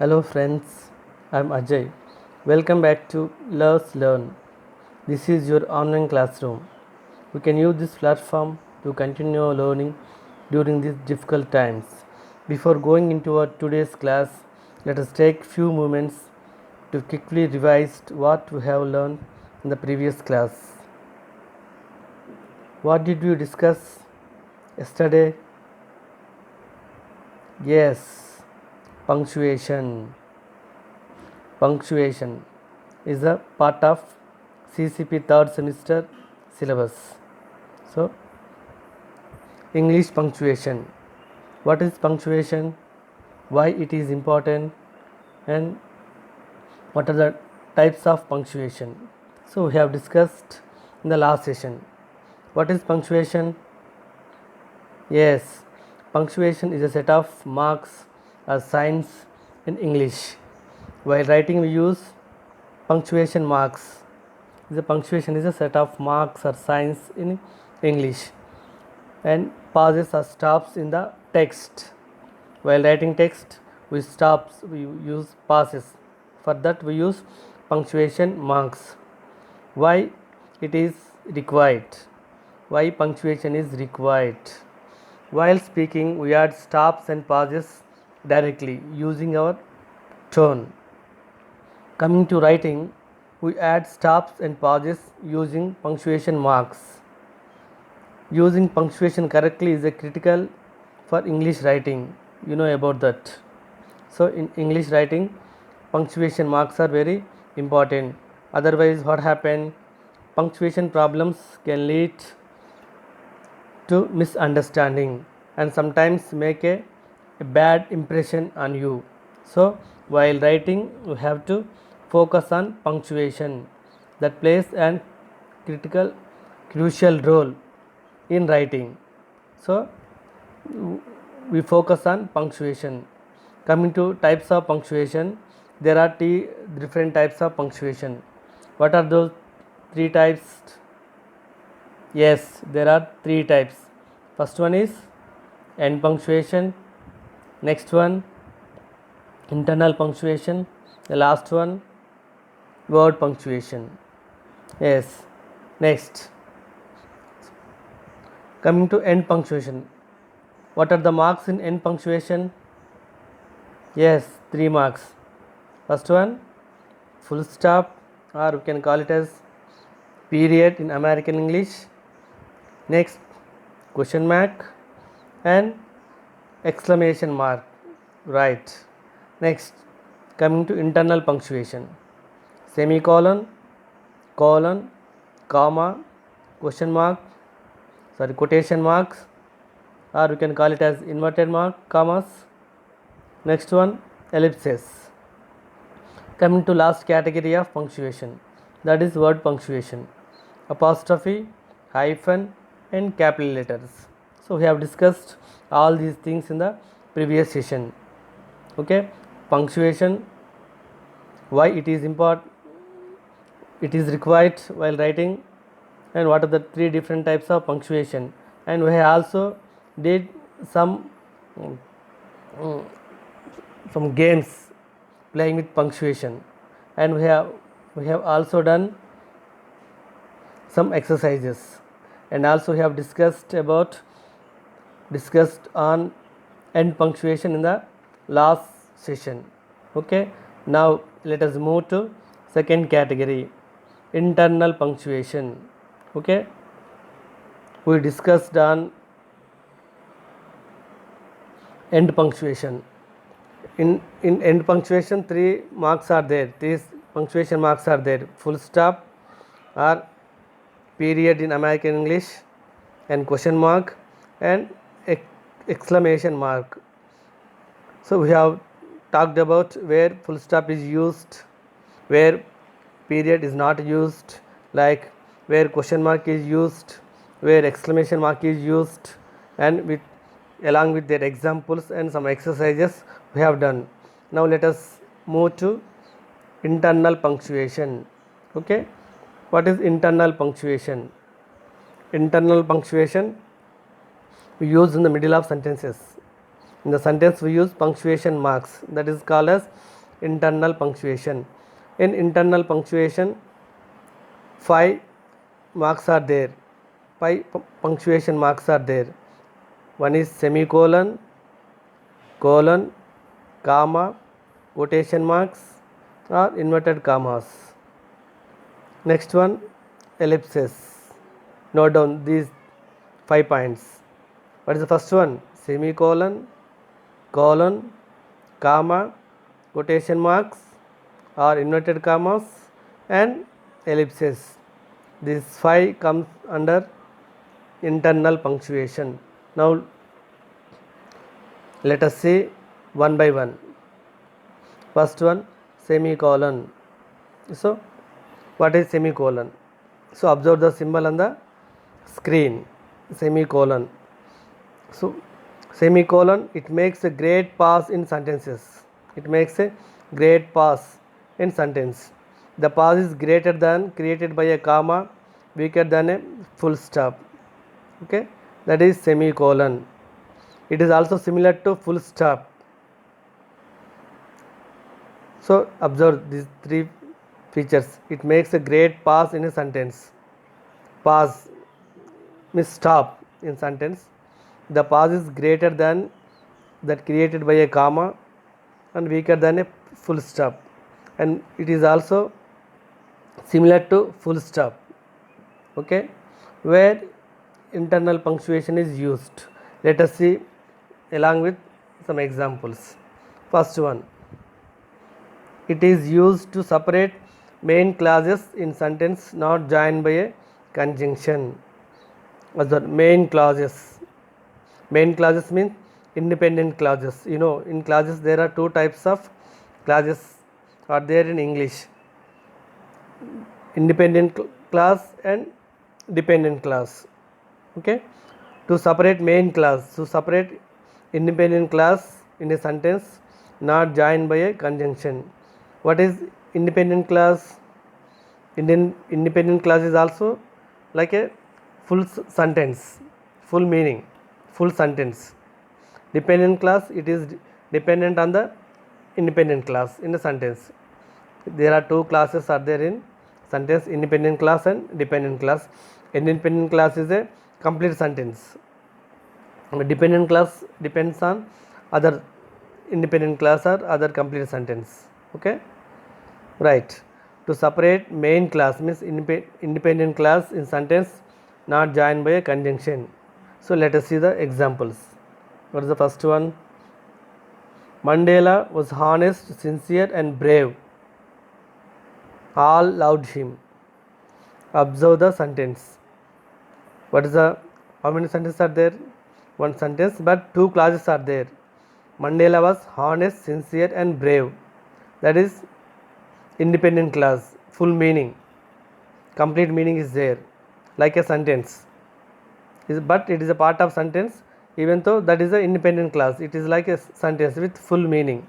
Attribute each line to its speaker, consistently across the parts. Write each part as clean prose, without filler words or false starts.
Speaker 1: Hello friends, I'm Ajay. Welcome back to Let's Learn. This is your online classroom. We can use this platform to continue learning during these difficult times. Before going into our today's class, let us take few moments to quickly revise what we have learned in the previous class. What did we discuss yesterday? Yes, punctuation. Punctuation is a part of CCP third semester syllabus. So, English punctuation. What is punctuation? Why it is important? And what are the types of punctuation? So, we have discussed in the last session. What is punctuation? Yes, punctuation is a set of marks or signs in English. While writing, we use punctuation marks. The punctuation is a set of marks or signs in English, and pauses or stops in the text. While writing text, we use pauses. For that, we use punctuation marks. Why it is required? Why punctuation is required? While speaking, we add stops and pauses directly using our tone. Coming to writing, we add stops and pauses using punctuation marks. Using punctuation correctly is a critical for English writing. You know about that. So in English writing, punctuation marks are very important. Otherwise, what happen? Punctuation problems can lead to misunderstanding and sometimes make a bad impression on you. So while writing, you have to focus on punctuation that plays an critical crucial role in writing. So we focus on punctuation. Coming to types of punctuation, there are three different types of punctuation. What are those three types? Yes, there are three types. First one is end punctuation, next one internal punctuation, the last one word punctuation. Yes, next coming to end punctuation. What are the marks in end punctuation? Yes, 3 marks. First one full stop, or we can call it as period in American English. Next question mark and exclamation mark. Right. Next, coming to internal punctuation, semicolon, colon, comma, question mark, quotation marks, or we can call it as inverted mark, commas. Next one, ellipses. Coming to last category of punctuation, that is word punctuation, apostrophe, hyphen, and capital letters. So we have discussed all these things in the previous session. Okay, punctuation, why it is important, it is required while writing, and what are the three different types of punctuation. And we also did some some games playing with punctuation, and we have also done some exercises, and also we have discussed on end punctuation in the last session. Okay, now let us move to second category, internal punctuation. Okay, we discussed on end punctuation. In end punctuation, 3 marks are there, 3 punctuation marks are there: full stop, or period in American English, and question mark, and exclamation mark. So we have talked about where full stop is used, where period is not used, like where question mark is used, where exclamation mark is used, and with along with their examples and some exercises we have done. Now let us move to internal punctuation. Okay, what is internal punctuation? Internal punctuation we use in the middle of sentences. In the sentence we use punctuation marks, that is called as internal punctuation. In internal punctuation 5 marks are there, 5 punctuation marks are there. One is semicolon, colon, comma, quotation marks or inverted commas. Next one, ellipses. Note down these 5 points. What is the first one? Semicolon, colon, comma, quotation marks or inverted commas and ellipses. These 5 comes under internal punctuation. Now let us see one by one. First one, semicolon. So what is semicolon? So observe the symbol on the screen, semicolon. So semicolon, it makes a great pause in sentences. It makes a great pause in sentence. The pause is greater than created by a comma, weaker than a full stop. Okay, that is semicolon. It is also similar to full stop. So observe these 3 features. It makes a great pause in a sentence. Pause means stop in sentence. The pause is greater than that created by a comma and weaker than a full stop, and it is also similar to full stop. Okay, where internal punctuation is used. Let us see along with some examples. First one, it is used to separate main clauses in sentence not joined by a conjunction. Other main clauses. Main clauses means independent clauses. You know, in clauses there are 2 types of clauses are there in English. Independent clause and dependent clause. Okay, to separate main clause, to separate independent clause in a sentence not joined by a conjunction. What is independent clause? Independent clause is also like a full sentence, full meaning, full sentence. Dependent clause, it is dependent on the independent clause in the sentence. There are 2 classes are there in sentence, independent clause and dependent clause. Independent clause is a complete sentence. Dependent clause depends on other independent clause or other complete sentence. Okay, right. To separate main clause means independent clause in sentence not joined by a conjunction. So let us see the examples. What is the first one? Mandela was honest, sincere and brave. All loved him. Observe the sentence. What is the, how many sentences are there? One sentence, but 2 clauses are there. Mandela was honest, sincere and brave. That is independent clause, full meaning, complete meaning is there, like a sentence. But it is a part of sentence, even though that is an independent clause. It is like a sentence with full meaning.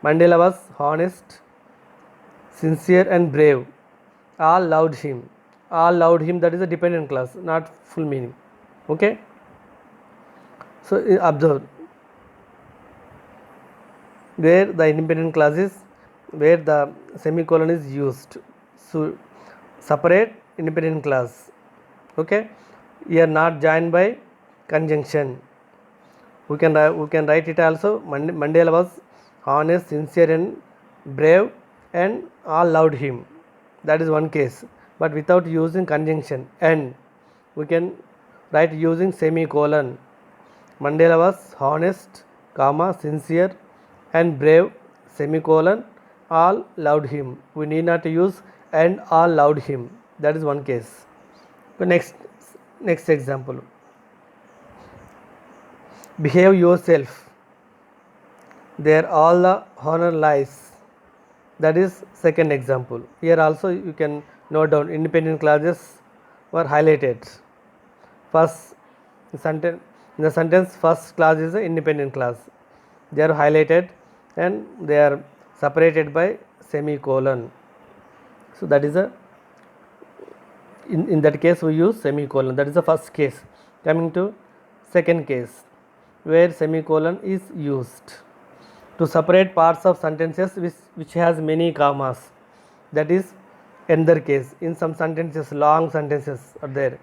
Speaker 1: Mandela was honest, sincere and brave. All loved him. All loved him, that is a dependent clause, not full meaning. Okay. So observe where the independent clause is, where the semicolon is used. So separate independent clause. Okay. Here not joined by conjunction. We can write it also. Mandela was honest, sincere and brave and all loved him. That is one case, but without using conjunction. And we can write using semicolon. Mandela was honest, comma, sincere and brave, semicolon, all loved him. We need not use and all loved him. That is one case. The next example. Behave yourself. There all the honor lies. That is second example. Here also you can note down independent clauses were highlighted. First sentence, in the sentence first clause is the independent clause. They are highlighted and they are separated by semicolon. So that is a, in that case we use semicolon. That is the first case. Coming to second case. where semicolon is used. To separate parts of sentences which has many commas, that is another case. In some sentences, long sentences are there,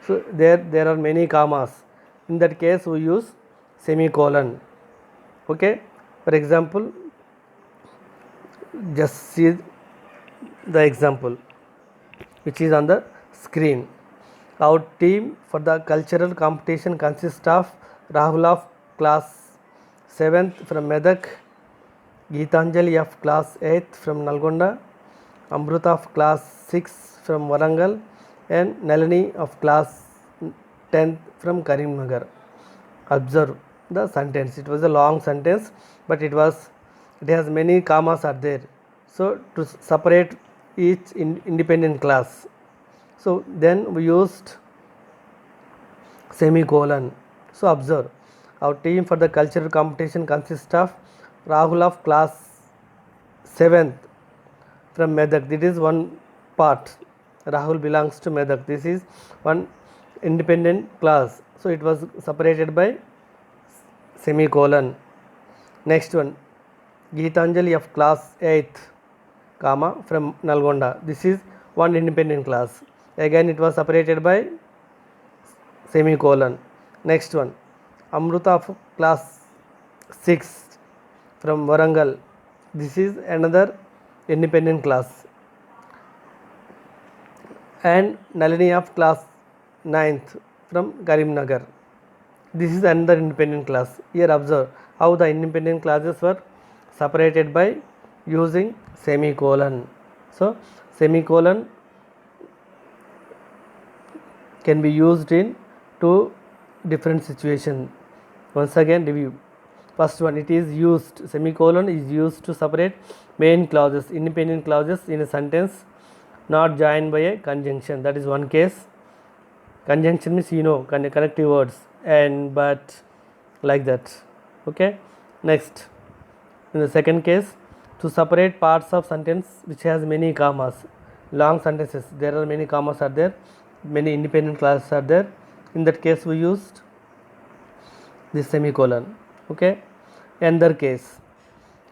Speaker 1: so there are many commas. In that case we use semicolon. Okay, for example, just see the example which is on the screen. Our team for the cultural competition consists of Rahul of class 7th from Medak, Geetanjali of class 8th from Nalgonda, Amruta of class 6 from Warangal, and Nalini of class 10th from Karimnagar. Observe the sentence. It was a long sentence, but it has many commas are there. So to separate each independent class, so then we used semicolon. So observe, our team for the cultural competition consists of Rahul of class 7th from Medak. This is one part. Rahul belongs to Medak. This is one independent class. So it was separated by semicolon. Next one, Geetanjali of class 8th, comma, from Nalgonda. This is one independent class. Again it was separated by semicolon. Next one, Amruta of class 6 from Warangal. This is another independent class. And Nalini of class 9th from Karimnagar. This is another independent class. Here observe how the independent classes were separated by using semicolon. So semicolon can be used in two different situations. Once again review. First one, it is used, semicolon is used to separate main clauses, independent clauses in a sentence not joined by a conjunction. That is one case. Conjunction means connective words, and but, like that. Okay. Next, in the second case, to separate parts of sentence which has many commas, long sentences, there are many commas are there, many independent clauses are there. In that case we used this semicolon. Okay. Another case,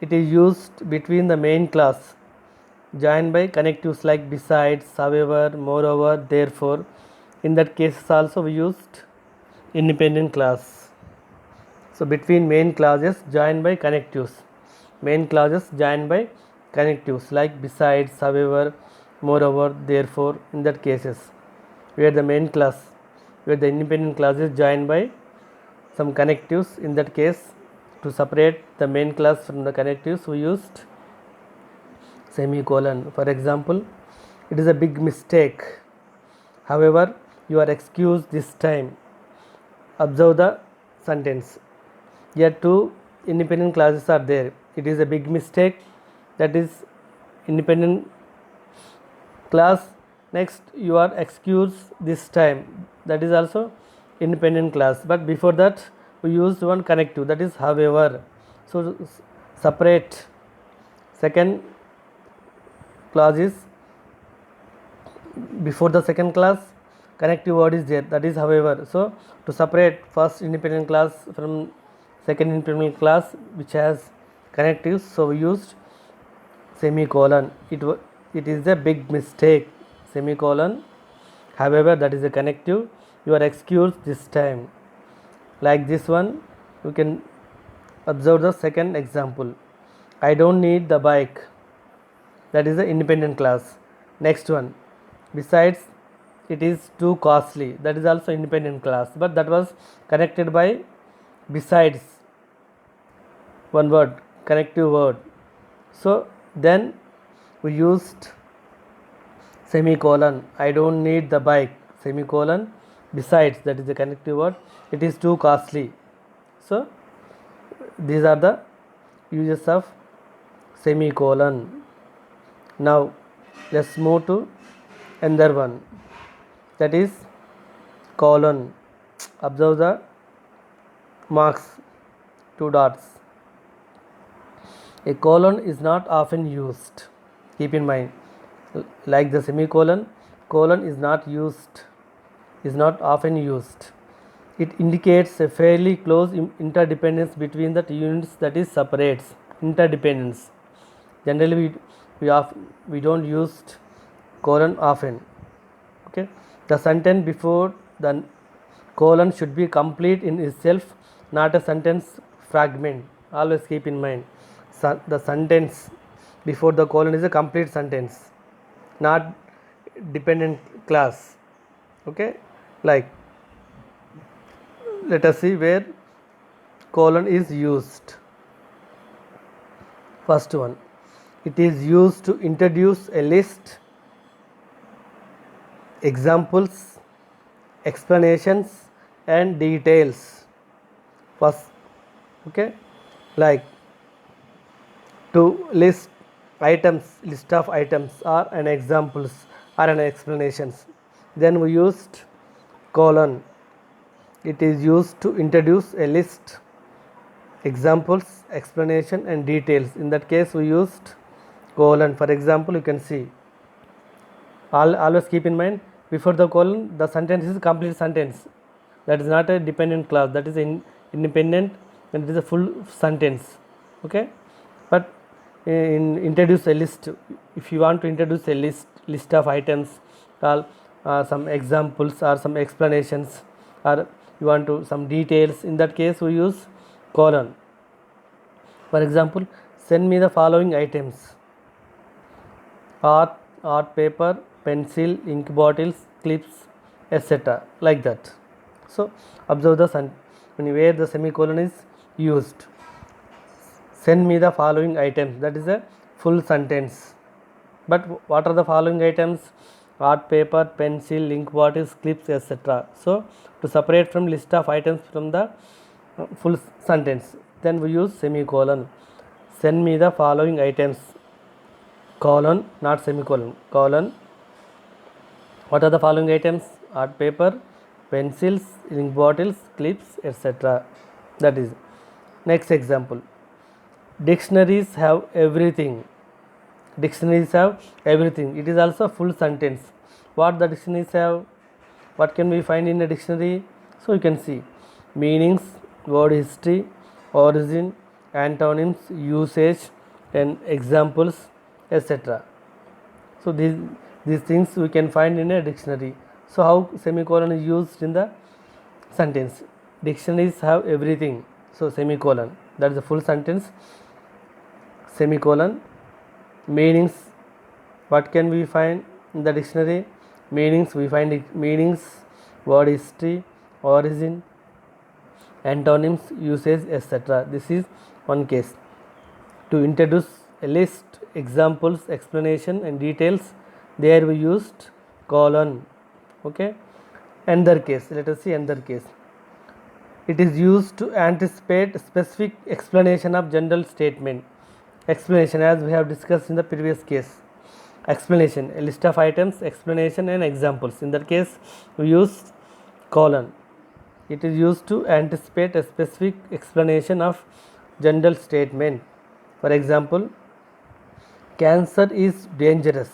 Speaker 1: it is used between the main clause joined by connectives like besides, however, moreover, therefore. In that case also we used independent clause. So between main clauses joined by connectives, main clauses joined by connectives like besides, however, moreover, therefore. In that cases where the main clause, where the independent clause is joined by some connectives, in that case to separate the main clause from the connectives we used semicolon. For example, it is a big mistake, however, you are excused this time. Observe the sentence. Here two independent clauses are there. It is a big mistake, that is independent clause. Next, you are excused this time, that is also independent clause. But before that we used one connective, that is however. So separate second clause is before the second clause, connective word is there, that is however. So to separate first independent clause from second independent clause which has connectives, so we used semicolon. It is a big mistake, semicolon, however, that is a connective, you are excused this time. Like this one, you can observe the second example. I don't need the bike, that is the independent clause. Next one, besides, it is too costly, that is also independent clause, but that was connected by besides, one word, connective word. So then we used semicolon. I don't need the bike, semicolon, besides, that is the connective word, it is too costly. So these are the uses of semicolon. Now let's move to another one, that is colon. Observe the marks, two dots. A colon is not often used, keep in mind, like the semicolon, colon is not often used It indicates a fairly close interdependence between the units, that is separates interdependence. Generally we don't use colon often. Okay, the sentence before the colon should be complete in itself, not a sentence fragment. Always keep in mind, the sentence before the colon is a complete sentence, not dependent clause. Okay, like let us see where colon is used. First one, it is used to introduce a list, examples, explanations and details. First, okay, like to list items, list of items or an examples or an explanations, then we used colon. It is used to introduce a list, examples, explanation and details. In that case we used colon. For example, you can see, always keep in mind, before the colon the sentence is complete sentence, that is not a dependent clause, that is independent and it is a full sentence. Okay, but in introduce a list, if you want to introduce a list of items or some examples or some explanations, or you want to some details, in that case we use colon. For example, send me the following items: art paper, pencil, ink bottles, clips, etc., like that. So observe the where the semicolon is used. Send me the following items, that is a full sentence. But what are the following items? Art paper, pencil, ink bottles, clips, etc. So to separate from list of items from the full sentence, then we use semicolon. Send me the following items, colon, not semicolon, colon. What are the following items? Art paper, pencils, ink bottles, clips, etc. That is. Next example, dictionaries have everything. Dictionaries have everything. It is also a full sentence. What the dictionaries have? What can we find in a dictionary? So you can see meanings, word history, origin, antonyms, usage and examples, etc. So these things we can find in a dictionary. So how semicolon is used in the sentence? Dictionaries have everything. So semicolon, that is a full sentence. Semicolon. Meanings, what can we find in the dictionary? Meanings, we find meanings, word history, origin, antonyms, usage, etc. This is one case. To introduce a list, examples, explanation and details, there we used colon. Okay, another case, let us see another case. It is used to anticipate specific explanation of general statement. Explanation, as we have discussed in the previous case. Explanation, a list of items, explanation and examples. In that case we use colon. It is used to anticipate a specific explanation of general statement. For example, cancer is dangerous.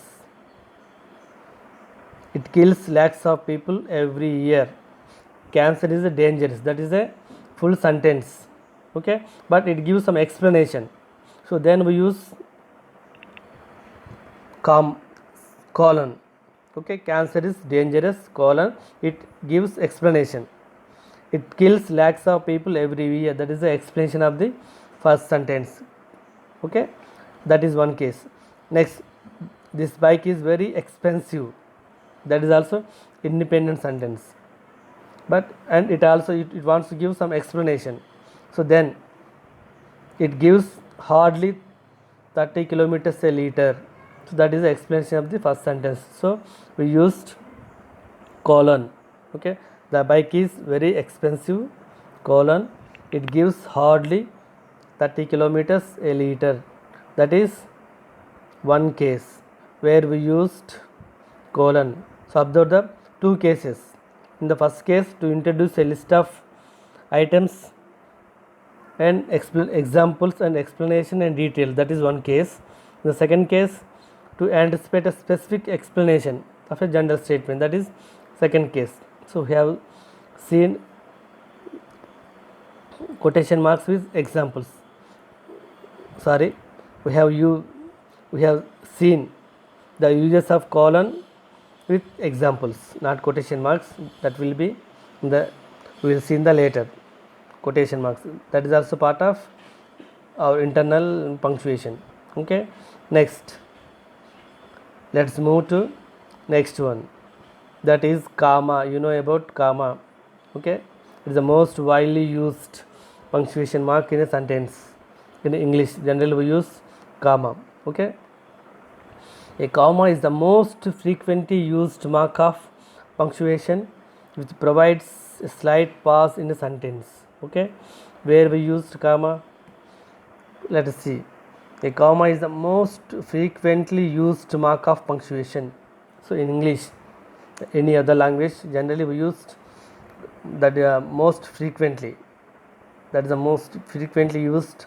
Speaker 1: It kills lakhs of people every year. Cancer is dangerous, that is a full sentence. Okay, but it gives some explanation. So then we use colon. Okay, cancer is dangerous, colon, it gives explanation. It kills lakhs of people every year, that is the explanation of the first sentence. Okay, that is one case. Next, this bike is very expensive, that is also independent sentence, but and it also it wants to give some explanation. So then it gives hardly 30 kilometers a liter. So that is the explanation of the first sentence. So we used colon. Okay, the bike is very expensive, colon, it gives hardly 30 kilometers a liter. That is one case where we used colon. So observe the two cases. In the first case, to introduce a list of items and examples and explanation and detail, that is one case. In the second case, to anticipate a specific explanation of a general statement, that is second case. So we have seen quotation marks with examples. Sorry, we have seen the uses of colon with examples, not quotation marks. That will be in the, we will see in the later quotation marks. That is also part of our internal punctuation. Okay, next let's move to next one, that is comma. You know about comma. Okay, it is the most widely used punctuation mark in a sentence. In English generally we use comma. Okay, a comma is the most frequently used mark of punctuation which provides a slight pause in a sentence. Okay, where we used comma, let us see. A comma is the most frequently used mark of punctuation. So in English, any other language, generally we used that most frequently. That is the most frequently used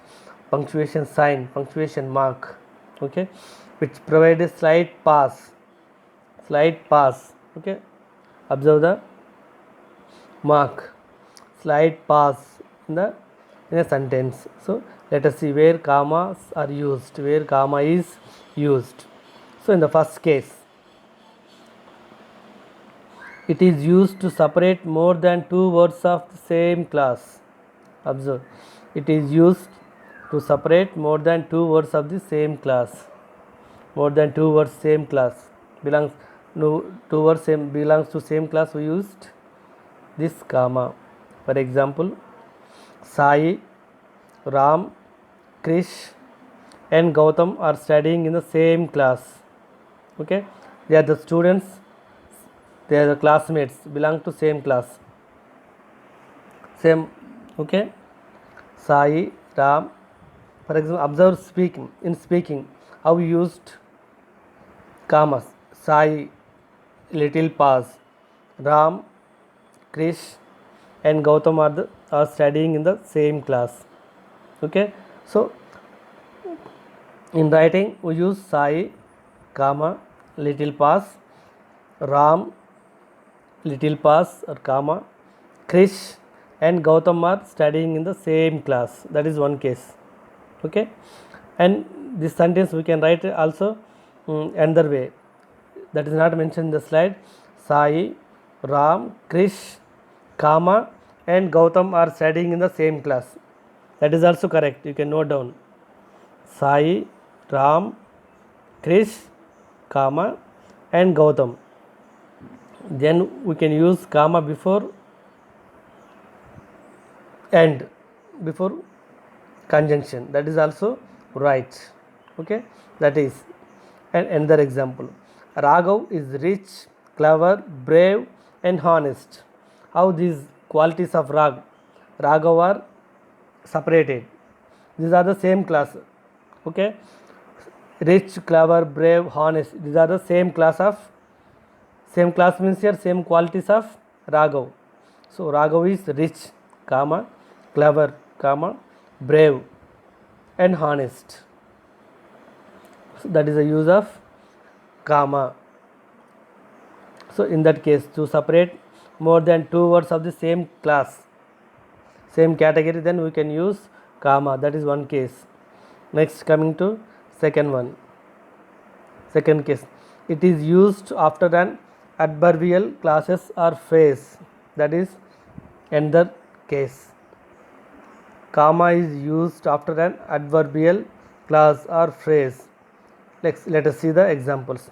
Speaker 1: punctuation sign, punctuation mark. Okay, which provide a slight pause. Slight pause. Okay, observe the mark. Slight pause in a sentence. So let us see where commas are used, where comma is used. So in the first case, it is used to separate more than two words of the same class. Observe, it is used to separate more than two words of the same class. More than two words same class belongs, no, two words same belongs to same class, we used this comma. For example, Sai, Ram, Krish and Gautam are studying in the same class. Okay, they are the students, they are the classmates, belong to same class, same. Okay, Sai, Ram. For example, observe speaking. In speaking, how we used commas. Sai, little pause. Ram, Krish and Gautam are studying in the same class. Okay, so in writing we use Sai, comma, little pause, Ram, little pause or comma, Krish and Gautam are studying in the same class. That is one case. Okay, and this sentence we can write also another way, that is not mentioned in the slide. Sai, Ram, Krish, comma and Gautam are studying in the same class. That is also correct. You can note down. Sai, Ram, Krish, comma and Gautam. Then we can use comma before and, before conjunction. That is also right. Okay, that is. And another example, Raghav is rich, clever, brave and honest. How these qualities of Raghav are separated? These are the same class. Okay, rich, clever, brave, honest, these are the same class of, same class means here same qualities of Raghav. So Raghav is rich, comma, clever, comma, brave and honest. So that is the use of comma. So in that case, to separate more than two words of the same class, same category, then we can use comma. That is one case. Next, coming to second one. Second case, it is used after an adverbial clauses or phrase. That is another case. Comma is used after an adverbial clause or phrase. Let us see the examples.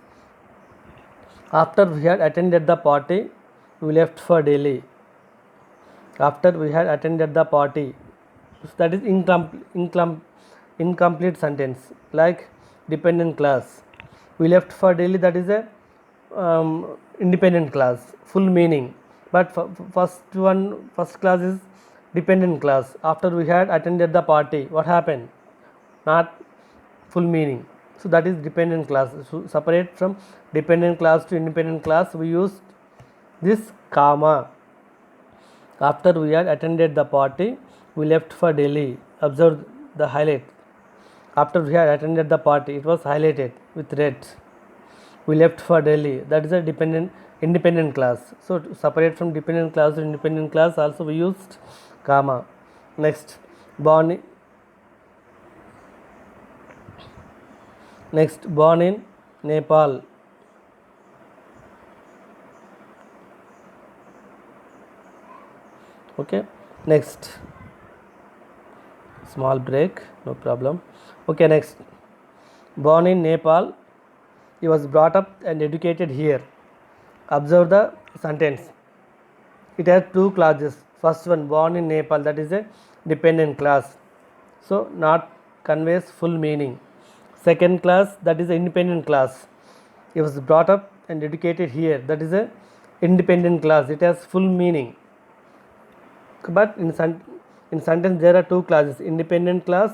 Speaker 1: After we had attended the party, we left for Delhi. After we had attended the party, that is incomplete sentence, like dependent clause. We left for Delhi, that is a independent clause, full meaning. But first clause is dependent clause. After we had attended the party, what happened? Not full meaning. So that is dependent clause. So separate from dependent clause to independent clause, we used this comma. After we had attended the party, we left for Delhi. Observe the highlight. After we had attended the party, it was highlighted with red. We left for Delhi. That is a independent clause. So to separate from dependent clause to independent clause, also we used comma. Next, born born in Nepal. Okay, next, small break, no problem. Okay, next, born in Nepal, he was brought up and educated here. Observe the sentence. It has two clauses. First one, born in Nepal, that is a dependent clause, so not conveys full meaning. Second clause, that is an independent clause. He was brought up and educated here, that is a independent clause. It has full meaning. But in sentence there are two clauses. Independent clause,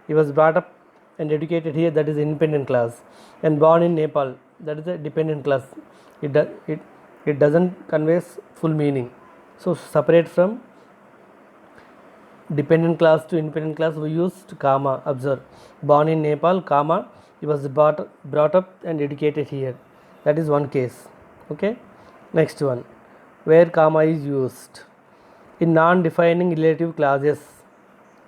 Speaker 1: he was brought up and educated here, that is independent clause, and born in Nepal, that is a dependent clause. It doesn't conveys full meaning. So separate from dependent clause to independent clause, we used comma. Observe, born in Nepal, comma, he was brought up and educated here. That is one case. Okay, next one, where comma is used in non-defining relative clauses.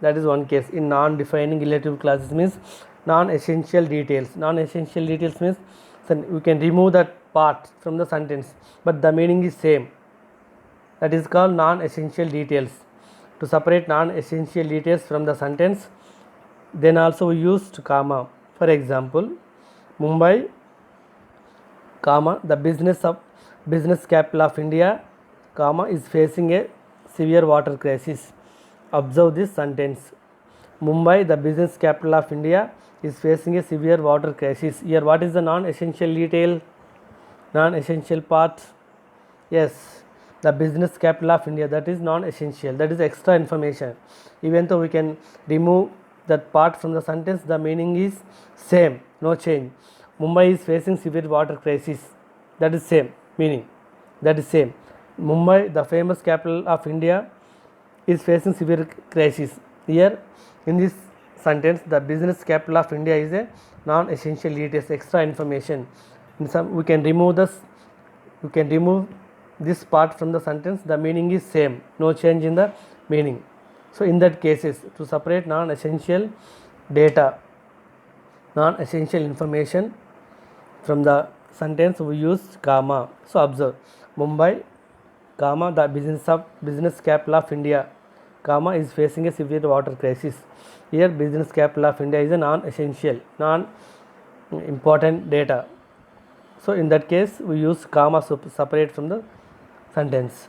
Speaker 1: That is one case. In non-defining relative clauses means non-essential details. Non-essential details means we can remove that part from the sentence, but the meaning is same. That is called non-essential details. To separate non-essential details from the sentence, then also we used comma. For example, Mumbai, comma, the business capital of India, comma, is facing a severe water crisis. Observe this sentence. Mumbai, the business capital of India, is facing a severe water crisis. Here, what is the non-essential detail? Non-essential part? Yes, the business capital of India, that is non-essential, that is extra information. Even though we can remove that part from the sentence, the meaning is same, no change. Mumbai is facing severe water crisis, that is same meaning, that is same. Mumbai, the famous capital of India, is facing severe crisis. Here in this sentence, the business capital of India is a non-essential details, extra information. In some, we can remove this part from the sentence, the meaning is same, no change in the meaning. So in that cases, to separate non-essential data, non-essential information from the sentence, we use comma. So observe, Mumbai, comma, the business capital of India, comma, is facing a severe water crisis. Here business capital of India is a non-essential, non-important data. So in that case, we use comma separate from the sentence.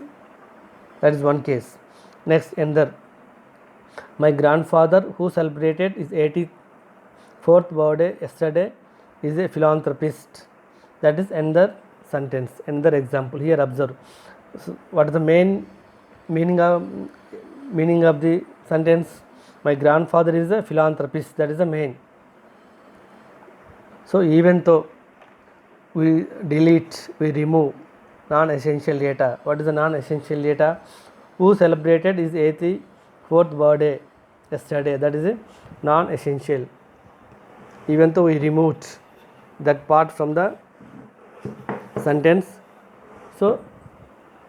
Speaker 1: That is one case. Next, another, my grandfather, who celebrated his 84th birthday yesterday, is a philanthropist. That is another sentence, another example. Here observe, so what is the main meaning of the sentence? My grandfather is a philanthropist, that is the main. So even though we delete, we remove non-essential data. What is the non-essential data? Who celebrated his 84th birthday yesterday, that is a non-essential. Even though we removed that part from the sentence, so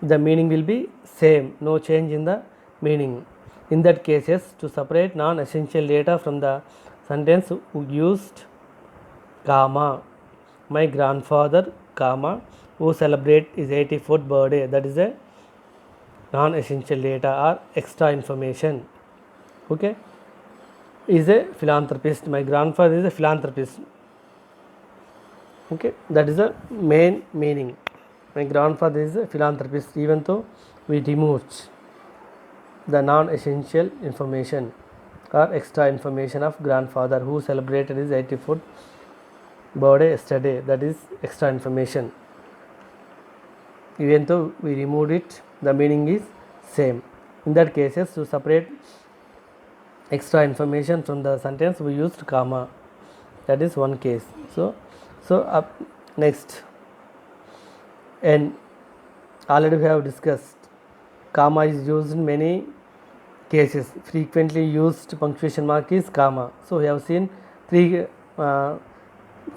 Speaker 1: the meaning will be same, no change in the meaning. In that cases, to separate non-essential data from the sentence, we used comma. My grandfather, comma, who celebrate his 84th birthday, that is a non-essential data or extra information. Okay, is a philanthropist. My grandfather is a philanthropist. Okay, that is the main meaning. My grandfather is a philanthropist, even though we removed the non-essential information or extra information of grandfather who celebrated his 84th birthday yesterday, that is extra information. Even though we removed it, the meaning is same. In that cases, to separate extra information from the sentence, we used comma. That is one case. So up next, and already we have discussed, comma is used in many cases. Frequently used punctuation mark is comma. So we have seen three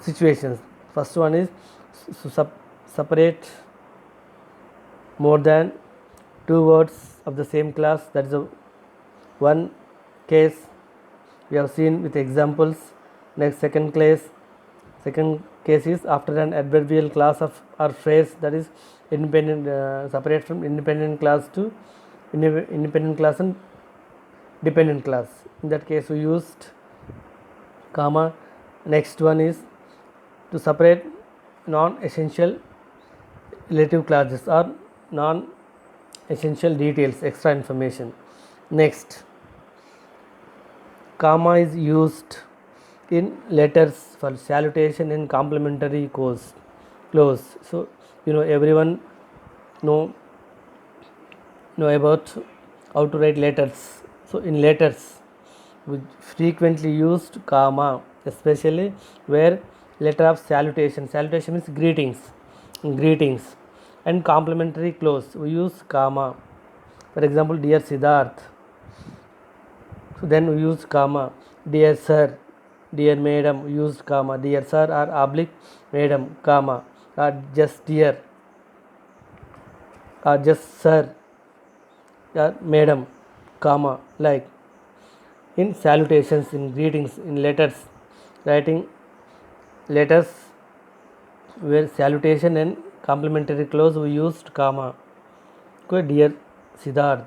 Speaker 1: situations. First one is separate more than two words of the same class, that is one case we have seen with examples. Next, second case is after an adverbial class of or phrase that is independent, separate from independent class to independent class and dependent class. In that case we used comma. Next one is to separate non-essential relative clauses or non-essential details, extra information. Next, comma is used in letters for salutation and complementary clause. So everyone know about how to write letters. So in letters we frequently used comma, especially where letter of salutation means greetings, and complementary clause we use comma. For example, dear Siddharth, so then we use comma. Dear sir, dear madam, we used comma. Dear sir or oblique madam, comma, or just dear or just sir or madam, comma. Like in salutations, in greetings, in letters, writing letters where salutation and complementary clause we used comma. Okay, dear Siddharth,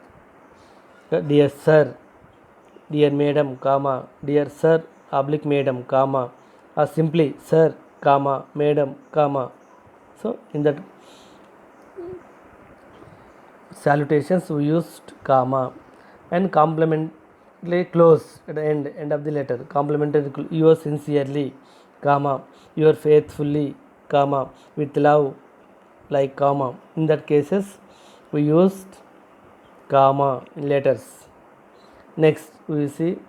Speaker 1: dear sir, dear madam, comma, dear sir oblique madam, comma, or simply sir, comma, madam, comma. So in that salutations we used comma. And complementary clause at the end of the letter, complementary clause, yours sincerely, comma, your faithfully, comma, with love, like comma. In that cases we used comma in letters. Next we see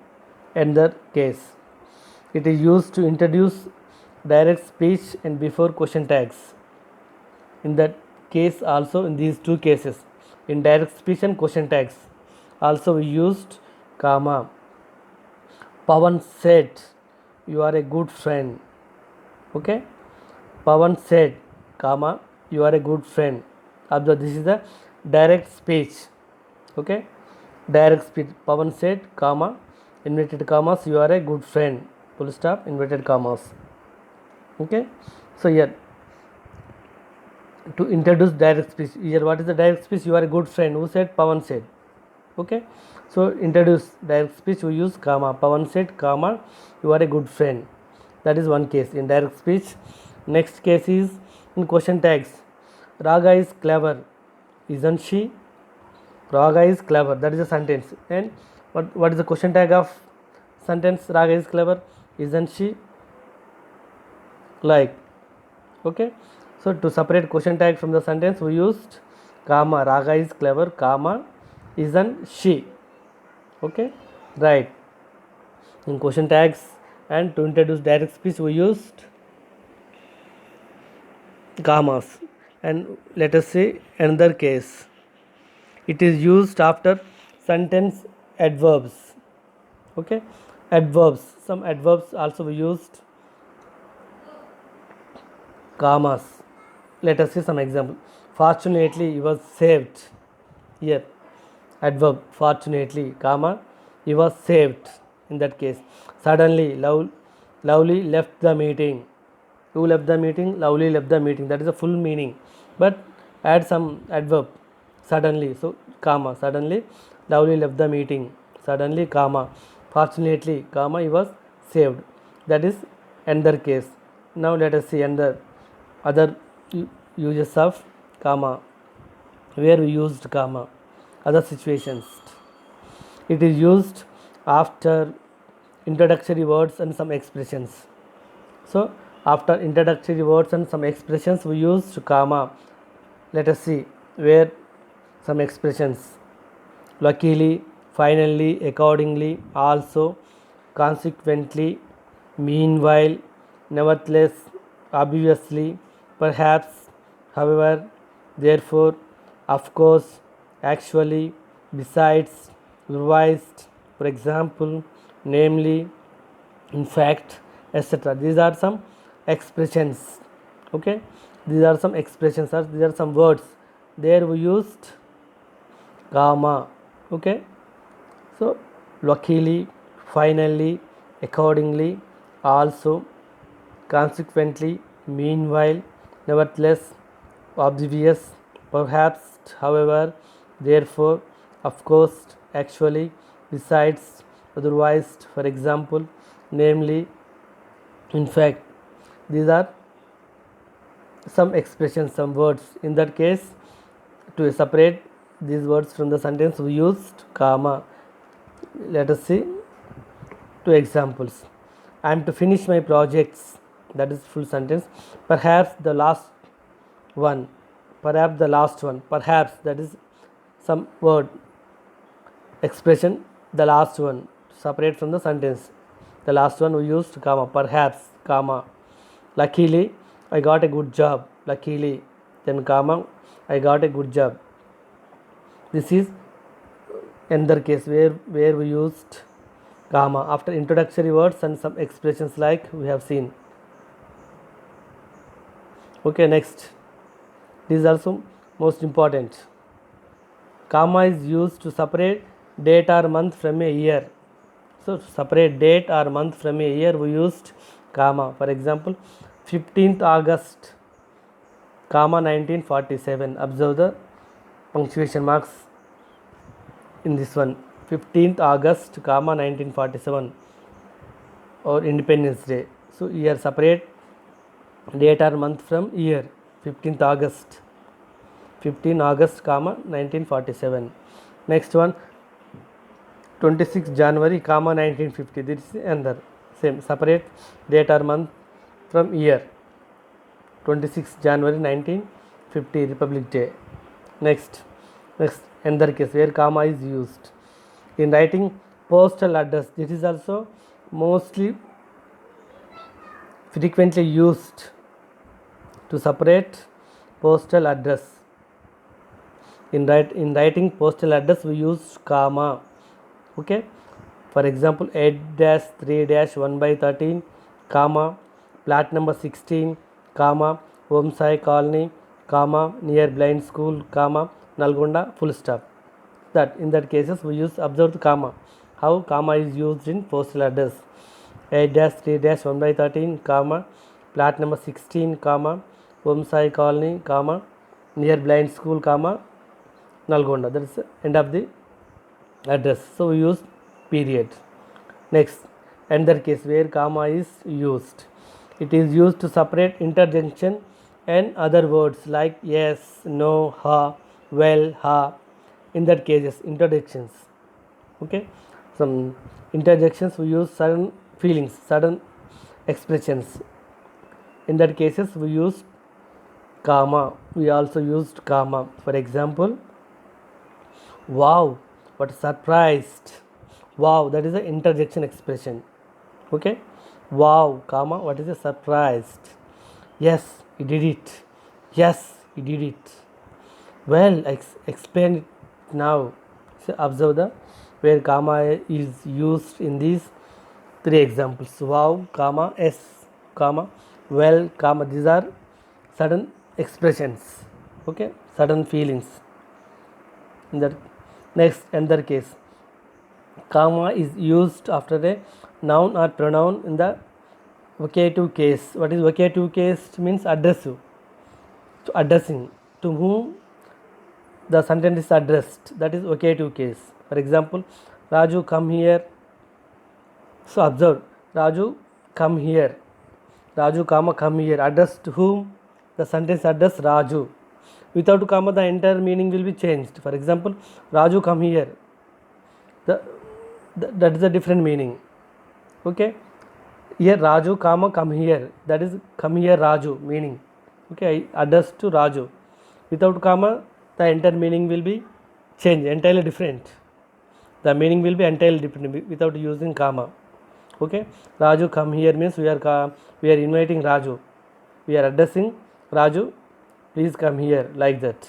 Speaker 1: another case. It is used to introduce direct speech and before question tags. In that case also, in these two cases, in direct speech and question tags, also we used comma. Pawan said you are a good friend. Okay, Pawan said, comma, you are a good friend. Observe, this is the direct speech. Okay, direct speech. Pawan said, comma, inverted commas, you are a good friend. Full stop, inverted commas. Okay, so here to introduce direct speech, here what is the direct speech? You are a good friend. Who said? Pawan said. Okay, so introduce direct speech we use comma. Pawan said, comma, you are a good friend. That is one case in direct speech. Next case is in question tags. Raga is clever, isn't she? Raga is clever, that is a sentence. And what is the question tag of sentence? Raga is clever, isn't she? Like, okay, so to separate question tag from the sentence we used comma. Raga is clever, comma, isn't she? Okay, right. In question tags and to introduce direct speech we used commas. And let us see another case. It is used after sentence adverbs. Okay, adverbs, some adverbs also we used commas. Let us see some example. Fortunately he was saved. Here adverb, fortunately, comma, he was saved. In that case, suddenly Lovely left the meeting. Who left the meeting? Lovely left the meeting. That is the full meaning, but add some adverb, suddenly. So comma, suddenly Lovely left the meeting. Suddenly, comma, fortunately, comma, he was saved. That is another case. Now let us see another other uses of comma, where we used comma, other situations. It is used after introductory words and some expressions. So after introductory words and some expressions we use comma. Let us see where some expressions: luckily, finally, accordingly, also, consequently, meanwhile, nevertheless, obviously, perhaps, however, therefore, of course, actually, besides, revised, for example, namely, in fact, etc. These are some expressions. Okay, these are some expressions, or these are some words. There we used comma. Okay, so luckily, finally, accordingly, also, consequently, meanwhile, nevertheless, obvious, perhaps, however, therefore, of course, actually, besides, otherwise, for example, namely, in fact. These are some expressions, some words. In that case, to separate these words from the sentence, we used comma. Let us see two examples. I am to finish my projects. That is full sentence. Perhaps the last one. Perhaps the last one. Perhaps, that is some word expression. The last one, separate from the sentence. The last one we used comma. Perhaps, comma. Luckily, I got a good job. Luckily, then comma, I got a good job. This is another case where we used comma after introductory words and some expressions like we have seen. Okay, next. This is also most important. Comma is used to separate date or month from a year. So, to separate date or month from a year, we used comma. For example, 15th August, comma 1947. Observe the punctuation marks in this one. 15th August, comma 1947, or Independence Day. So, here separate date or month from year. 15th August, 15 August, comma 1947. Next one, 26 January, comma 1950. This is another same, separate date or month from year. 26 January 1950, Republic Day. Next another case where comma is used in writing postal address. This is also mostly frequently used to separate postal address. In writing postal address, we use comma. Okay, for example, 8-3-1/13, comma, plat number 16, comma, Om Sai Colony, comma, near blind school, comma, Nalgonda, full stop. That in that cases we use observed comma. How comma is used in postal address? 8-3-1/13, comma, plat number 16, comma, Om Sai Colony, comma, near blind school, comma, Nalgonda. That is the end of the address. So we use period. Next, another case where comma is used. It is used to separate interjection and other words like yes, no, ha, well, ha. In that cases, interjections. Okay, some interjections we use sudden feelings, sudden expressions. In that cases we use comma. We also used comma. For example, wow, what surprised. Wow, that is an interjection expression. Okay, wow, comma, what is a surprised. Yes, he did it. Yes, he did it. Well, explain it now. So observe the where comma is used in these three examples. Wow, comma, yes, comma, well, comma. These are sudden expressions. Okay, sudden feelings. In that next another case, comma is used after a noun or pronoun in the vocative case. What is vocative case? Means addressive. So addressing to whom the sentence is addressed. That is vocative case. For example, Raju, come here. So observe, Raju, come here. Raju, comma, come here. Addressed to whom? The sentence address Raju. Without comma, the entire meaning will be changed. For example, Raju, come here. That is a different meaning. Okay, here Raju, comma, come here. That is come here, Raju meaning. Okay, addressed to Raju. Without comma, the entire meaning will be changed, entirely different. The meaning will be entirely different without using comma. Okay, Raju, come here means we are inviting Raju. We are addressing Raju. Please come here, like that.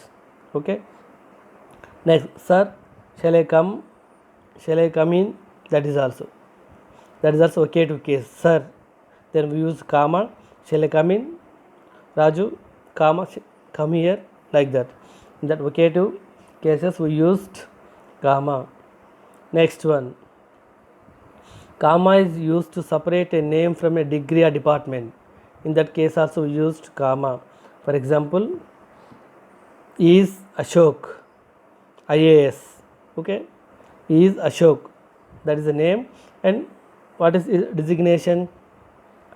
Speaker 1: Okay. Next, sir, shall I come? Shall I come in? That is also vocative case. Sir, then we use comma. Shall I come in? Raju, comma, come here, like that. In that vocative cases we used comma. Next one, Comma is used to separate a name from a degree or department. In that case also we used comma. For example, is Ashok, IAS. Okay, he is Ashok, that is the name, and what is his designation?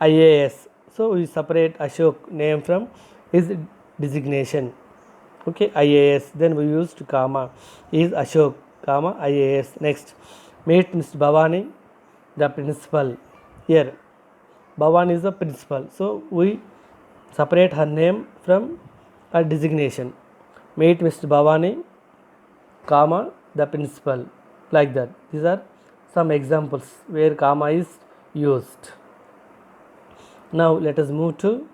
Speaker 1: IAS. So we separate Ashok name from his designation. Okay, IAS. Then we used comma. He is Ashok, comma IAS. Next, meet Mr. Bhavani, the principal. Here, Bhavani is the principal. So we separate her name from her designation. Meet Mr. Bhavani, comma the principal. Like that. These are some examples where comma is used. Now let us move to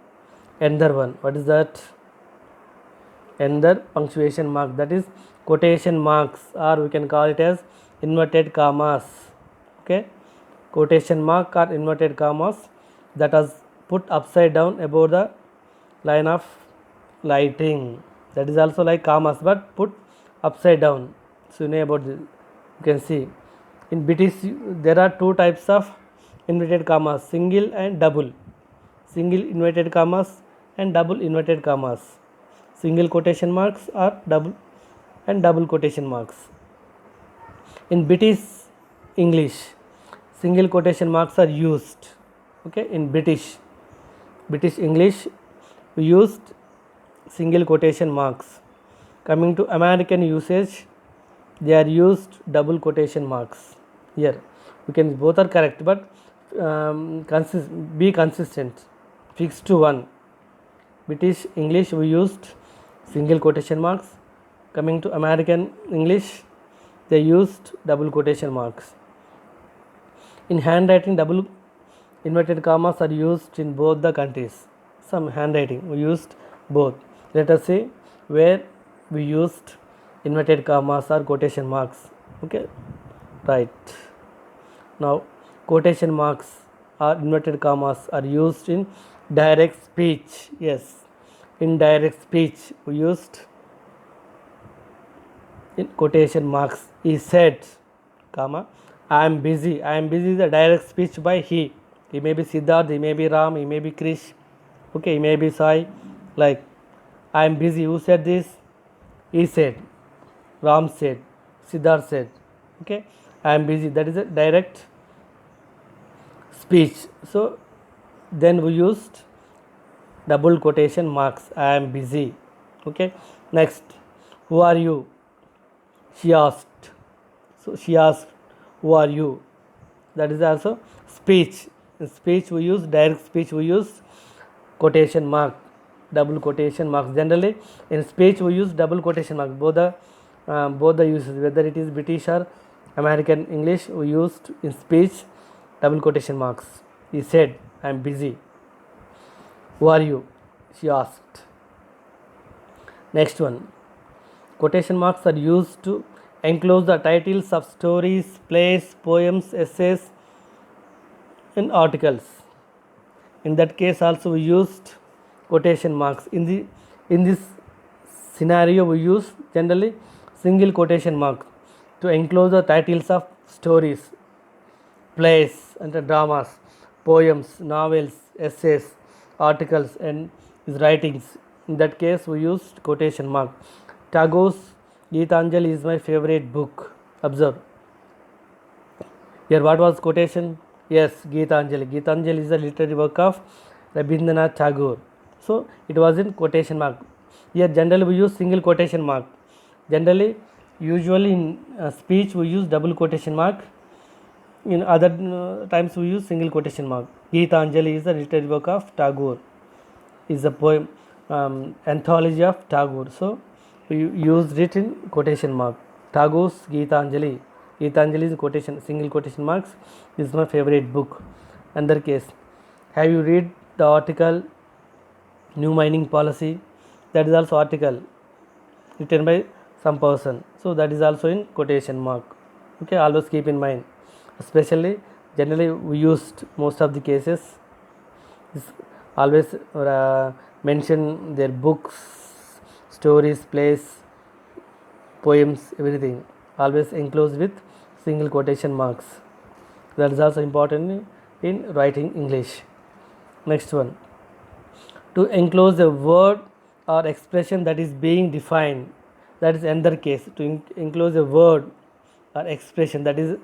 Speaker 1: another one. What is that? Another punctuation mark, that is quotation marks, or we can call it as inverted commas. Okay, quotation mark or inverted commas that was put upside down above the line of writing. That is also like commas but put upside down. So you know about this. You can see in British there are two types of inverted commas, single and double. Single inverted commas and double inverted commas. Single quotation marks or double quotation marks. In British English, single quotation marks are used. Okay, in British English we used single quotation marks. Coming to American usage, they are used double quotation marks. Here we can, both are correct, but be consistent, fix to one. British English we used single quotation marks. Coming to American English, they used double quotation marks. In handwriting, double inverted commas are used in both the countries. Some handwriting we used both. Let us see where we used inverted commas or quotation marks. Okay, right. Now quotation marks or inverted commas are used in direct speech. Yes, in direct speech we used in quotation marks. He said, comma, I am busy. I am busy is a direct speech by he. He may be Siddharth, he may be Ram, he may be Krish. Okay, he may be Sai. Like, I am busy. Who said this? He said. Ram said. Siddharth said. Okay, I am busy. That is a direct speech. So then we used double quotation marks. I am busy. Okay, next, who are you? She asked. So she asked, who are you? That is also speech. In speech we use, direct speech we use quotation mark, double quotation marks. Generally in speech we use double quotation mark. Both the uses, whether it is British or American English, we used in speech double quotation marks. He said, I am busy. Who are you? She asked. Next one, quotation marks are used to enclose the titles of stories, plays, poems, essays, and articles. In that case also we used quotation marks. In this scenario we use generally single quotation mark to enclose the titles of stories, plays and dramas, poems, novels, essays, articles, and his writings. In that case we used quotation mark. Tagore's Geetanjali is my favorite book. Observe. Here what was quotation? Yes, Geetanjali. Geetanjali is a literary work of Rabindranath Tagore. So it was in quotation mark. Here generally we use single quotation mark. Generally, usually in speech we use double quotation mark. In other times we use single quotation mark. Geetanjali is a literary work of Tagore. Is a poem, anthology of Tagore. So we used it in quotation mark. Tagore's Geetanjali. Geetanjali is quotation, single quotation marks. This is my favorite book. Another case, have you read the article New Mining Policy? That is also article written by some person. So that is also in quotation mark. Okay, always keep in mind. Especially, generally we used most of the cases. Always mention their books, stories, plays, poems, everything. Always enclosed with single quotation marks. That is also important in writing English. Next one, to enclose a word or expression that is being defined, that is another case. To enclose a word or expression that is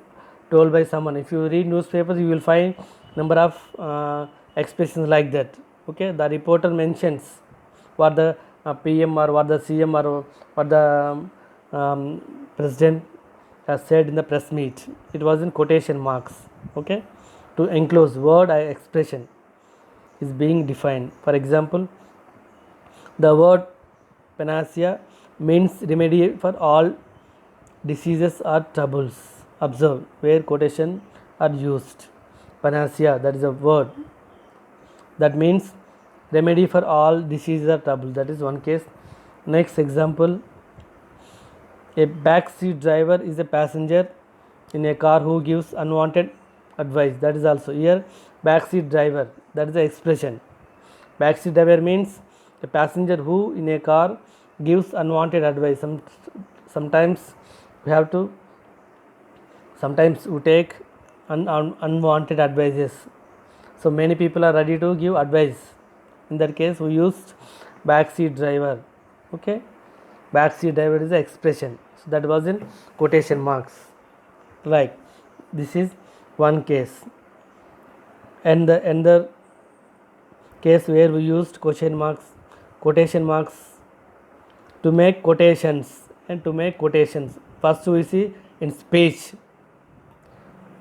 Speaker 1: told by someone. If you read newspapers, you will find number of expressions like that. Okay, the reporter mentions what the PM or what the CM or what the president has said in the press meet. It was in quotation marks. Okay, to enclose word or expression is being defined. For example, the word panacea means remedy for all diseases or troubles. Observe where quotation are used. Panacea, that is a word that means remedy for all diseases or troubles. That is one case. Next example, a backseat driver is a passenger in a car who gives unwanted advice. That is also here backseat driver. That is the expression. Backseat driver means a passenger who in a car gives unwanted advice. Sometimes we have to, sometimes we take unwanted advices. So many people are ready to give advice. In that case, we used backseat driver. Okay, backseat driver is the expression. So that was in quotation marks. Like this is one case, and the another case where we used quotation marks to make quotations and to make quotations. First we see in speech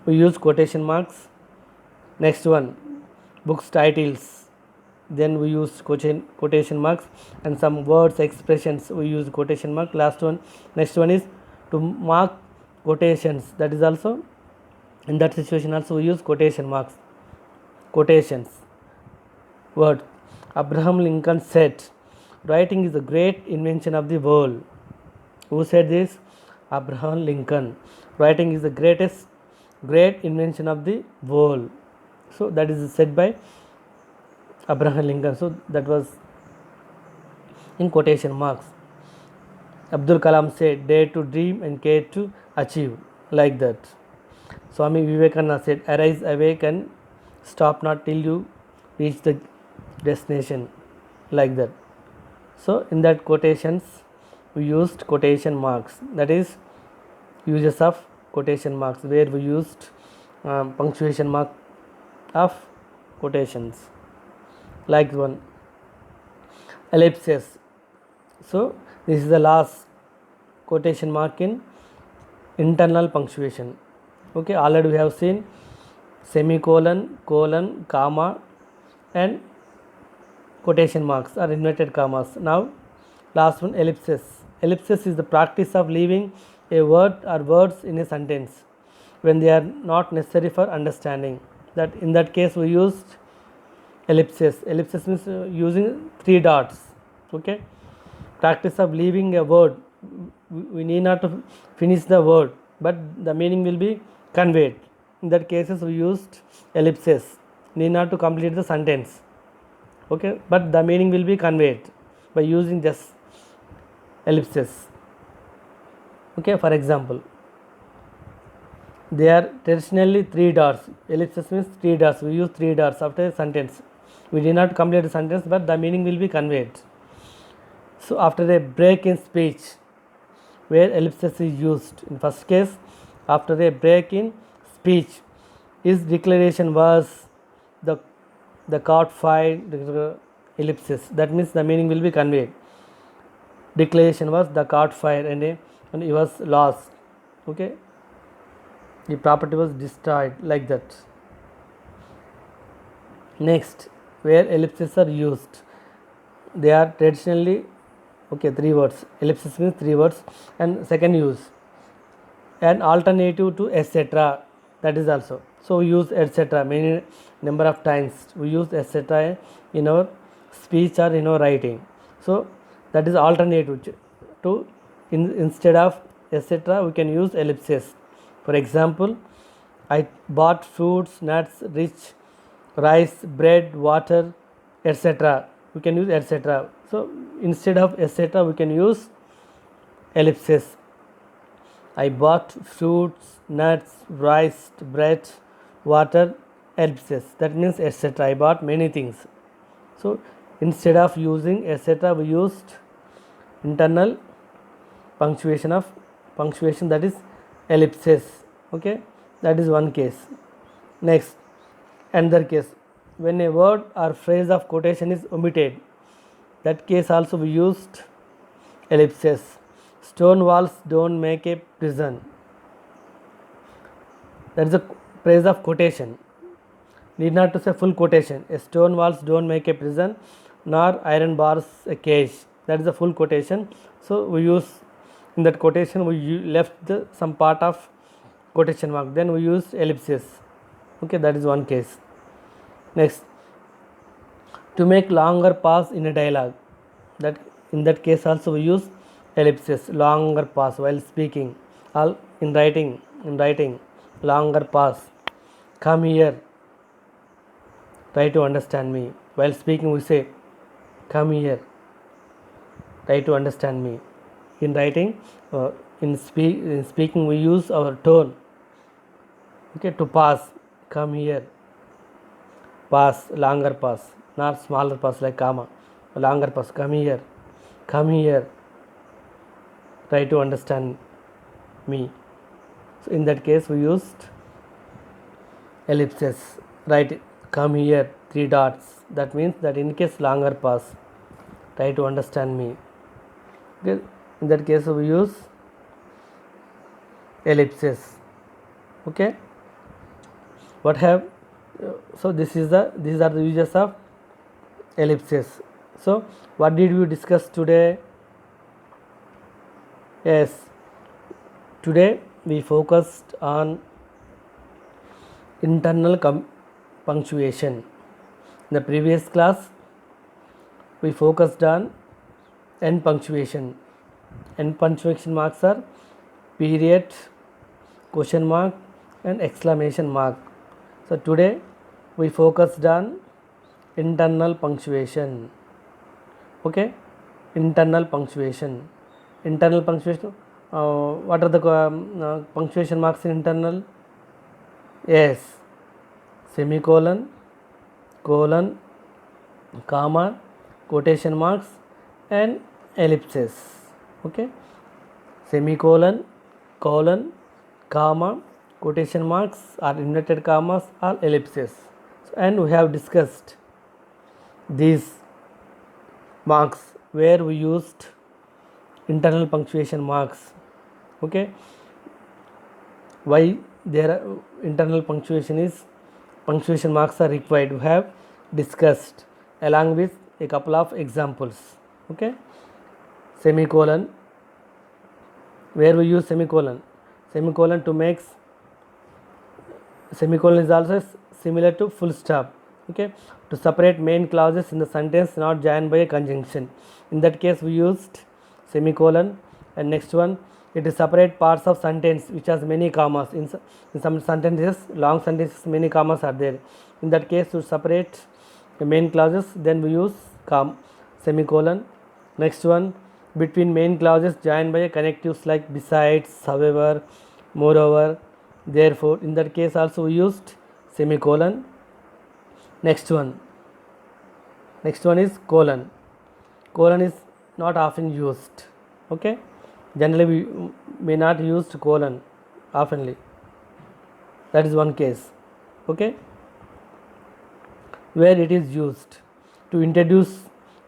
Speaker 1: we use quotation marks. Next one, books titles, then we use quotation marks, and some words expressions we use quotation mark. Next one is to mark quotations. That is also in that situation also we use quotation marks. Quotations word. Abraham Lincoln said, writing is the great invention of the world. Who said this? Abraham Lincoln. Writing is the great invention of the world. So that is said by Abraham Lincoln. So that was in quotation marks. Abdul Kalam said, dare to dream and care to achieve. Like that. Swami Vivekananda said, arise, awake and stop not till you reach the destination. Like that. So in that quotations we used quotation marks. That is uses of quotation marks, where we used punctuation mark of quotations. Like one, ellipses. So this is the last quotation mark in internal punctuation. Okay, already we have seen semicolon, colon, comma and quotation marks or inverted commas. Now last one, ellipses. Ellipses is the practice of leaving a word or words in a sentence when they are not necessary for understanding. That in that case we used ellipses. Ellipses means using 3 dots. Okay, practice of leaving a word. We need not to finish the word, but the meaning will be conveyed. In that cases we used ellipses. Need not to complete the sentence. Okay, but the meaning will be conveyed by using just ellipses. Okay, for example, they are traditionally 3 dots. Ellipses means 3 dots. We use 3 dots after a sentence. We did not complete the sentence, but the meaning will be conveyed. So after a break in speech, where ellipsis is used. In first case, after a break in speech, his declaration was the court filed ellipsis. That means the meaning will be conveyed. Declaration was the court filed and he was lost. Okay, the property was destroyed. Like that. Next, where ellipses are used, they are traditionally 3 words. Ellipsis means 3 words. And second use, an alternative to etc. That is also. So we use etc. many number of times. We use etc. in our speech or in our writing. So that is alternative to instead of etc. we can use ellipses. For example, I bought fruits, nuts, rich, rice, bread, water, etc. We can use etc. So instead of etc. we can use ellipses. I bought fruits, nuts, rice, bread, water, ellipses. That means etc. I bought many things. So instead of using etc., we used internal punctuation, that is ellipses. Okay, that is one case. Next, another case, when a word or phrase of quotation is omitted, that case also we used ellipses. Stone walls don't make a prison. That is a phrase of quotation. Need not to say full quotation. A stone walls don't make a prison, nor iron bars a cage. That is a full quotation. So we use in that quotation we left some part of quotation mark. Then we use ellipses. Okay, that is one case. Next, to make longer pause in a dialogue. That in that case also we use ellipses. Longer pause while speaking. All in writing. Longer pause. Come here. Try to understand me. While speaking we say come here. Try to understand me. In writing, in speaking we use our tone. Okay, to pass, come here. Pass, longer pass, not smaller pass like comma. Longer pass, come here. Try to understand me. So in that case we used ellipses. Right, come here, 3 dots. That means that in case longer pass, try to understand me. Okay, in that case we use ellipses. Okay, what have so these are the uses of ellipses. So what did we discuss today? Yes, today we focused on internal punctuation. In the previous class we focused on end punctuation. End punctuation marks are period, question mark and exclamation mark. So today we focused on internal punctuation. Okay, internal punctuation. What are the punctuation marks in internal? Yes, semicolon, colon, comma, quotation marks and ellipses. Okay, semicolon, colon, comma, quotation marks or inverted commas or ellipses. And we have discussed these marks where we used internal punctuation marks. Okay, why there are internal punctuation marks are required, we have discussed along with a couple of examples. Okay, semicolon, where we use semicolon to make semicolon is also similar to full stop. Okay, to separate main clauses in the sentence not joined by a conjunction. In that case we used semicolon. And next one, it is separate parts of sentence which has many commas. In some sentences, long sentences, many commas are there. In that case, to separate the main clauses, then we use semicolon. Next one, between main clauses joined by a connectives like besides, however, moreover, therefore. In that case also we used semicolon. Next one is colon. Colon is not often used. Okay, generally we may not use colon oftenly. That is one case. Okay, where it is used to introduce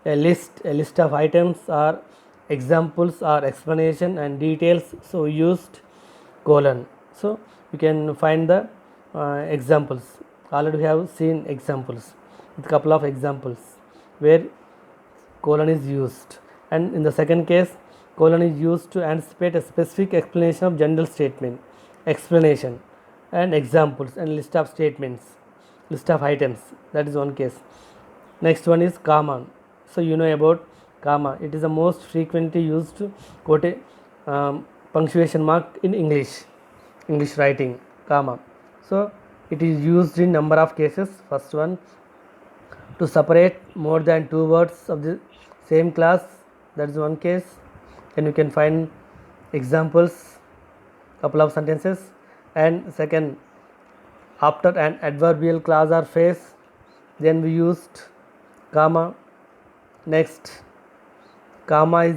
Speaker 1: a list of items or examples or explanation and details. So we used colon. So you can find the examples. Already we have seen examples with couple of examples where colon is used. And in the second case, colon is used to anticipate a specific explanation of general statement, explanation and examples and list of statements, list of items. That is one case. Next one is comma. So you know about comma. It is the most frequently used punctuation mark in English writing, comma. So it is used in number of cases. First one, to separate more than two words of the same class. That is one case. Then you can find examples, couple of sentences. And second, After an adverbial clause or phrase, then we used comma. Next, comma is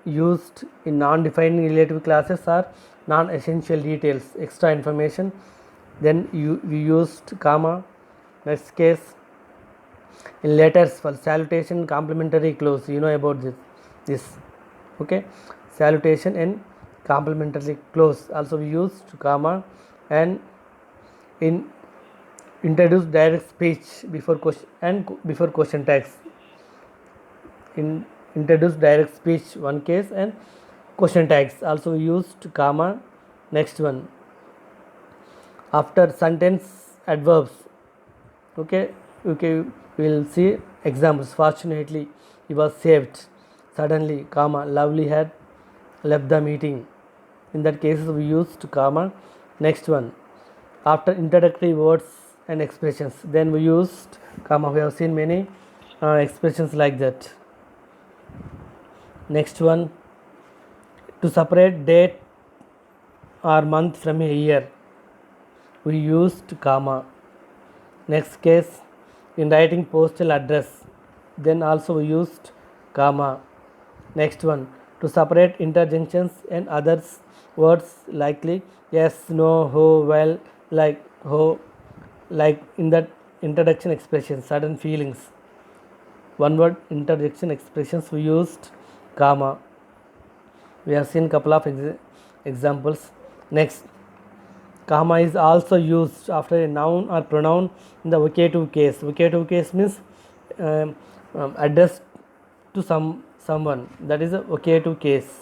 Speaker 1: used in non-defining relative classes or non-essential details, extra information. Then we used comma. Next case, in letters for salutation, complimentary clause, you know about this okay, salutation and complementary clause also we used comma. And in introduce direct speech before question and before question tags, in introduce direct speech one case, and question tags also we used comma. Next one, after sentence adverbs, okay, we will see examples. Fortunately he was saved, suddenly comma, lovely had left the meeting. In that case we used comma. Next one, after introductory words and expressions, then we used comma. We have seen many expressions like that. Next one, to separate date or month from a year, we used comma. Next case, in writing postal address, then also we used comma. Next one, to separate interjections and others words likely yes, no, ho, well, like, ho, like in that introduction expression, sudden feelings, one word interjection expressions we used comma. We have seen couple of examples. Next, comma is also used after a noun or pronoun in the vocative case. Vocative case means addressed to someone, that is a vocative case.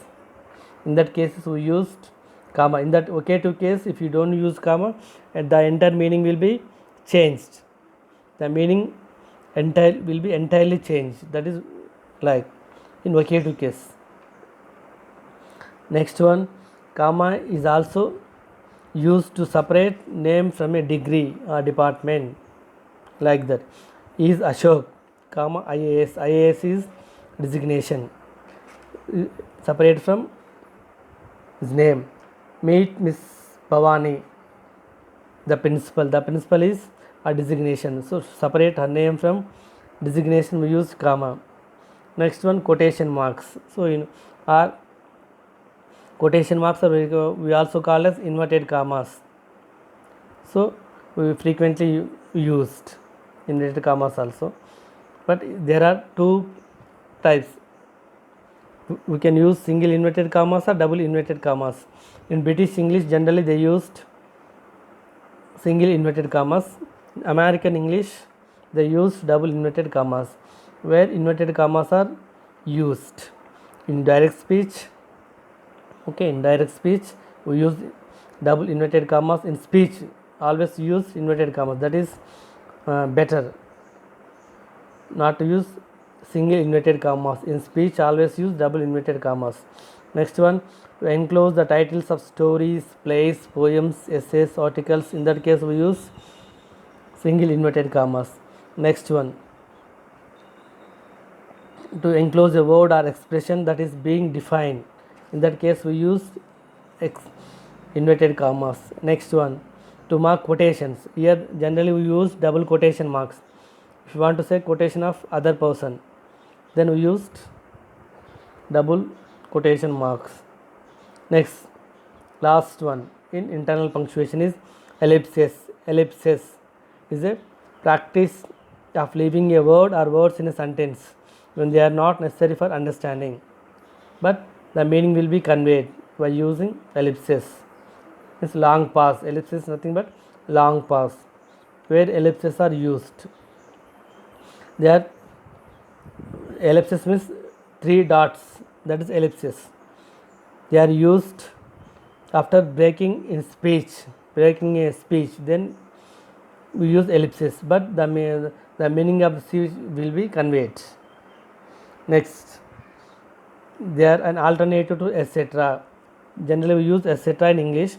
Speaker 1: In that case we used comma. In that vocative case, if you don't use comma, the entire meaning will be changed, the meaning will be entirely changed, that is like in vocative case. Next one, comma is also used to separate name from a degree or department, like that. Is Ashok, comma, IAS. IAS is designation, separate from his name. Meet Miss Bhavani, the principal. The principal is a designation, so separate her name from designation we use comma. Next one, quotation marks. So in our quotation marks are we also call as inverted commas, so we frequently used inverted commas also. But there are two types, we can use single inverted commas or double inverted commas. In British English generally they used single inverted commas. In American English they use double inverted commas, where inverted commas are used in direct speech. Okay, in direct speech we use double inverted commas. In speech always use inverted commas, that is better not to use single inverted commas. In speech always use double inverted commas. Next one, to enclose the titles of stories, plays, poems, essays, articles, in that case we use single inverted commas. Next one, to enclose a word or expression that is being defined, in that case we use inverted commas. Next one, to mark quotations, here generally we use double quotation marks. If you want to say quotation of other person, then we used double quotation marks. Next, last one in internal punctuation is ellipses. Ellipses is a practice of leaving a word or words in a sentence when they are not necessary for understanding, but the meaning will be conveyed by using ellipses. It's long pause. Ellipsis is nothing but long pause, where ellipses are used. They are ellipsis means 3 dots, that is ellipsis. They are used after breaking a speech, then we use ellipsis, but the meaning of the speech will be conveyed. Next, they are an alternative to etc. Generally we use etc in English.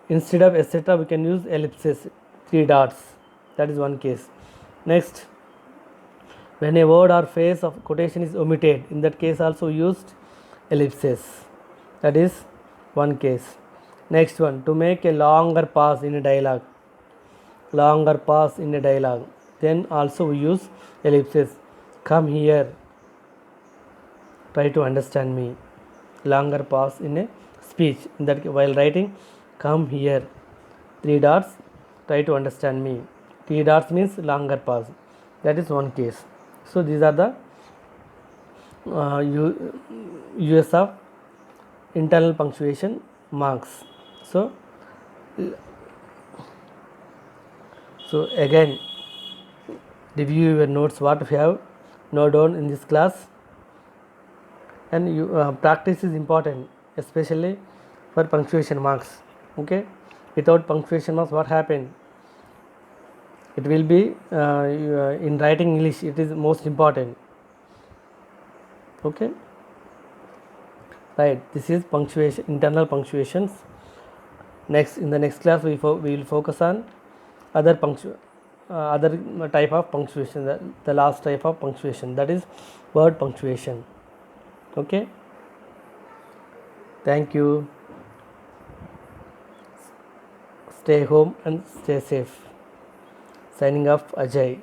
Speaker 1: Instead of etc we can use ellipsis, 3 dots, that is one case. Next, when a word or phrase of quotation is omitted, in that case also used ellipses, that is one case. Next one, to make a longer pause in a dialogue, longer pause in a dialogue. Then also we use ellipses. Come here, try to understand me. Longer pause in a speech. In that while writing, come here, 3 dots, try to understand me. 3 dots means longer pause. That is one case. So these are the use of internal punctuation marks. So again, review your notes what we have noted down in this class, and you practice is important, especially for punctuation marks. Okay, without punctuation marks, what happened? It will be in writing English. It is most important. Okay, right. This is punctuation, internal punctuations. Next, in the next class, we will focus on other other type of punctuation. The last type of punctuation, that is word punctuation. Okay. Thank you. Stay home and stay safe. Signing off, Ajay.